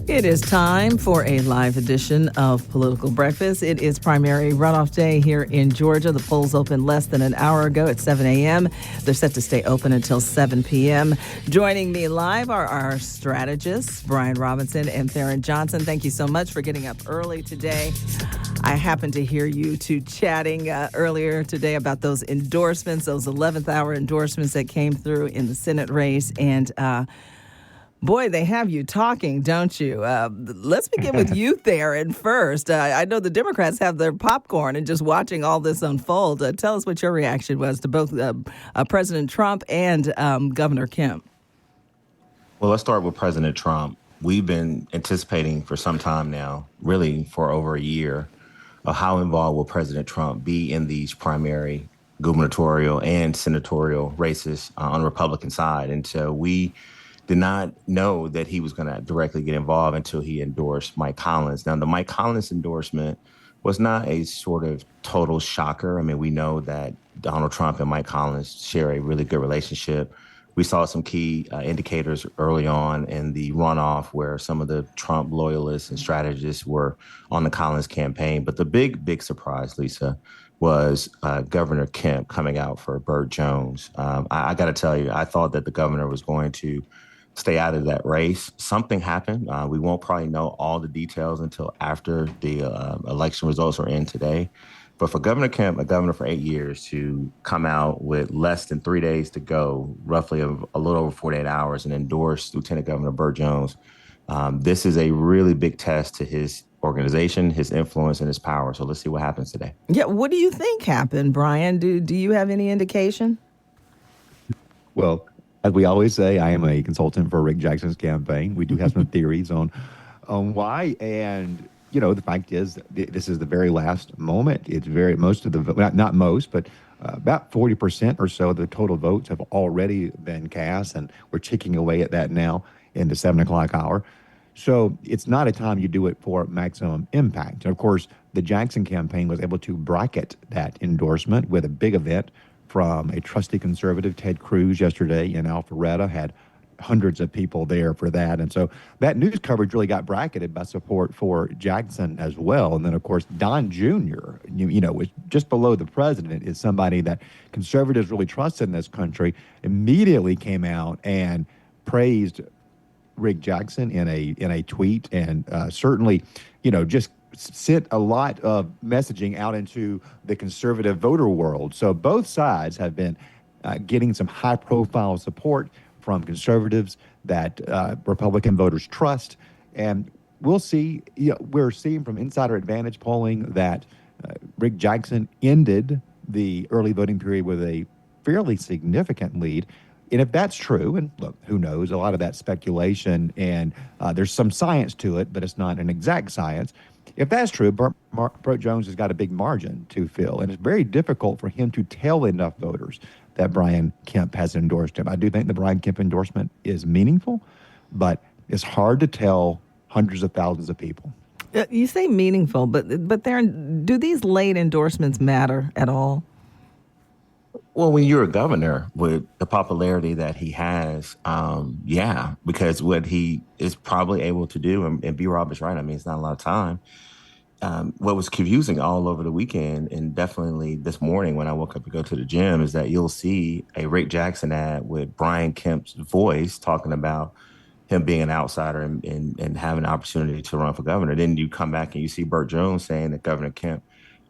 It is time for a live edition of Political Breakfast. It is primary runoff day here in Georgia. The polls opened less than an hour ago at 7 a.m. They're set to stay open until 7 p.m. Joining me live are our strategists, Brian Robinson and Theron Johnson. Thank you so much for getting up early today. I happened to hear you two chatting earlier today about those endorsements, those 11th hour endorsements that came through in the Senate race. And boy, they have you talking, don't you? Let's begin with you, Theron, first. I know the Democrats have their popcorn and just watching all this unfold. Tell us what your reaction was to both President Trump and Governor Kemp. Well, let's start with President Trump. We've been anticipating for some time now, really for over a year, of how involved will President Trump be in these primary gubernatorial and senatorial races on the Republican side. And so we did not know that he was going to directly get involved until he endorsed Mike Collins. Now, the Mike Collins endorsement was not a sort of total shocker. I mean, we know that Donald Trump and Mike Collins share a really good relationship. We saw some key indicators early on in the runoff where some of the Trump loyalists and strategists were on the Collins campaign. But the big surprise, Lisa, was Governor Kemp coming out for Burt Jones. I got to tell you, I thought that the governor was going to stay out of that race. Something happened. We won't probably know all the details until after the election results are in today. But for Governor Kemp, a governor for 8 years, to come out with less than 3 days to go, roughly a little over 48 hours, and endorse Lieutenant Governor Burt Jones, this is a really big test to his organization, his influence, and his power. So let's see what happens today. Yeah, what do you think happened, Brian? Do you have any indication? Well, as we always say, I am a consultant for Rick Jackson's campaign. We do have some theories on why. And, you know, the fact is this is the very last moment. It's most of the, not most, but about 40% or so of the total votes have already been cast. And we're ticking away at that now in the 7 o'clock hour. So it's not a time you do it for maximum impact. And of course, the Jackson campaign was able to bracket that endorsement with a big event from a trusty conservative, Ted Cruz, yesterday in Alpharetta, had hundreds of people there for that. And so that news coverage really got bracketed by support for Jackson as well. And then, of course, Don Jr., you know, was just below the president, is somebody that conservatives really trust in this country, immediately came out and praised Rick Jackson in a tweet, and certainly, you know, just sent a lot of messaging out into the conservative voter world. So both sides have been getting some high-profile support from conservatives that Republican voters trust. And we'll see, you know, we're seeing from Insider Advantage polling that Rick Jackson ended the early voting period with a fairly significant lead. And if that's true, and look, who knows, a lot of that speculation, and there's some science to it, but it's not an exact science. If that's true, Burt Jones has got a big margin to fill, and it's very difficult for him to tell enough voters that Brian Kemp has endorsed him. I do think the Brian Kemp endorsement is meaningful, but it's hard to tell hundreds of thousands of people. You say meaningful, but Theron, do these late endorsements matter at all? Well, when you're a governor with the popularity that he has, yeah, because what he is probably able to do, and B-Rob is right, I mean, it's not a lot of time. What was confusing all over the weekend, and definitely this morning when I woke up to go to the gym, is that you'll see a Rick Jackson ad with Brian Kemp's voice talking about him being an outsider and having an opportunity to run for governor. Then you come back and you see Burt Jones saying that Governor Kemp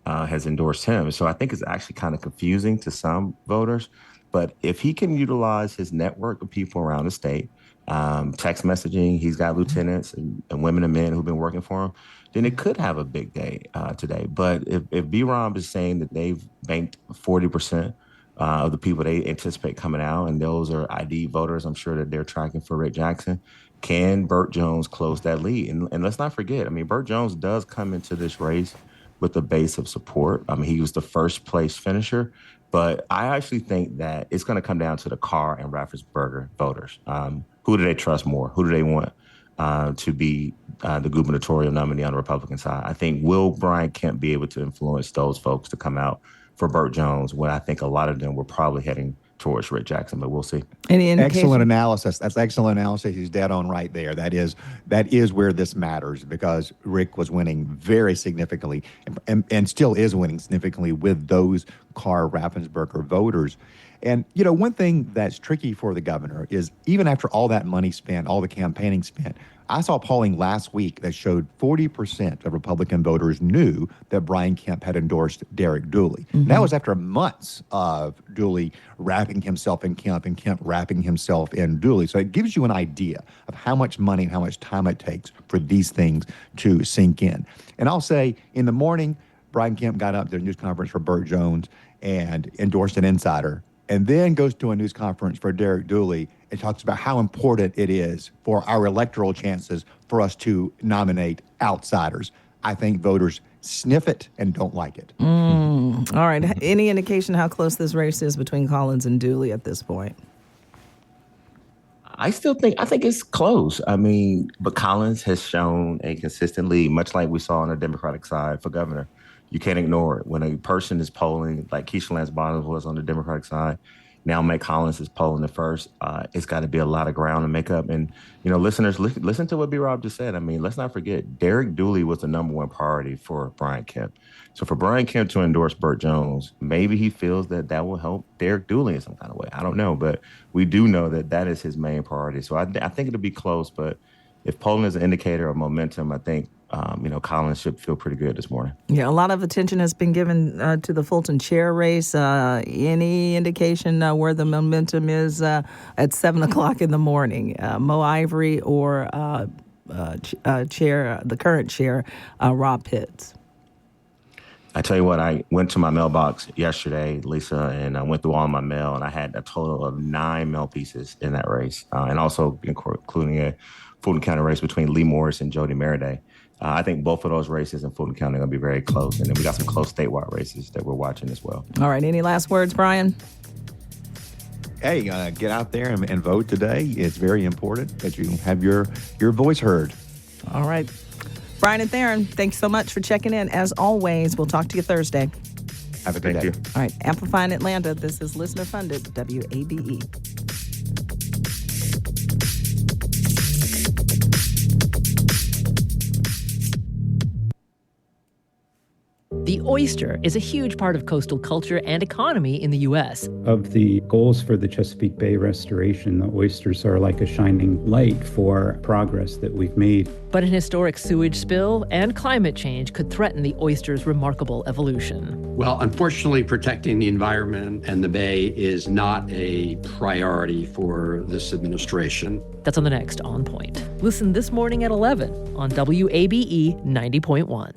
has endorsed him. So I think it's actually kind of confusing to some voters. But if he can utilize his network of people around the state, text messaging, he's got lieutenants and women and men who've been working for him, then it could have a big day today. But if B-Rob is saying that they've banked 40% of the people they anticipate coming out, and those are ID voters, I'm sure that they're tracking for Rick Jackson, can Burt Jones close that lead? And let's not forget, I mean, Burt Jones does come into this race with a base of support. I mean, he was the first place finisher, but I actually think that it's going to come down to the Carr and Raffensperger voters. Who do they trust more? Who do they want to be the gubernatorial nominee on the Republican side? I think, will Brian Kemp be able to influence those folks to come out for Burt Jones, when I think a lot of them were probably heading towards Rick Jackson, but we'll see. Any indication? Excellent analysis. That's excellent analysis. He's dead on right there. That is where this matters, because Rick was winning very significantly and still is winning significantly with those Carr-Raffensperger voters. And, one thing that's tricky for the governor is, even after all that money spent, all the campaigning spent, I saw polling last week that showed 40% of Republican voters knew that Brian Kemp had endorsed Derek Dooley. Mm-hmm. That was after months of Dooley wrapping himself in Kemp and Kemp wrapping himself in Dooley. So it gives you an idea of how much money and how much time it takes for these things to sink in. And I'll say, in the morning, Brian Kemp got up to a news conference for Burt Jones and endorsed an insider, and then goes to a news conference for Derek Dooley and talks about how important it is for our electoral chances for us to nominate outsiders. I think voters sniff it and don't like it. All right. Any indication how close this race is between Collins and Dooley at this point? I think it's close. But Collins has shown a consistent lead, much like we saw on the Democratic side for governor. You can't ignore it. When a person is polling, like Keisha Lance Bottoms was on the Democratic side, now Mike Collins is polling the first. It's got to be a lot of ground to make up. And, listeners, listen to what B-Rob just said. Let's not forget, Derek Dooley was the number one priority for Brian Kemp. So for Brian Kemp to endorse Burt Jones, maybe he feels that will help Derek Dooley in some kind of way. I don't know, but we do know that is his main priority. So I think it'll be close, but if polling is an indicator of momentum, I think Collins should feel pretty good this morning. Yeah, a lot of attention has been given to the Fulton chair race. Any indication where the momentum is at 7 o'clock in the morning? Mo Ivory or the current chair, Rob Pitts? I tell you what, I went to my mailbox yesterday, Lisa, and I went through all my mail, and I had a total of 9 mail pieces in that race, and also including a Fulton County race between Lee Morris and Jody Meriday. I think both of those races in Fulton County are going to be very close. And then we got some close statewide races that we're watching as well. All right. Any last words, Brian? Hey, get out there and vote today. It's very important that you have your voice heard. All right. Brian and Theron, thanks so much for checking in. As always, we'll talk to you Thursday. Have a good day. All right. Amplifying Atlanta. This is listener-funded WABE. The oyster is a huge part of coastal culture and economy in the U.S. Of the goals for the Chesapeake Bay restoration, the oysters are like a shining light for progress that we've made. But an historic sewage spill and climate change could threaten the oyster's remarkable evolution. Well, unfortunately, protecting the environment and the bay is not a priority for this administration. That's on the next On Point. Listen this morning at 11 on WABE 90.1.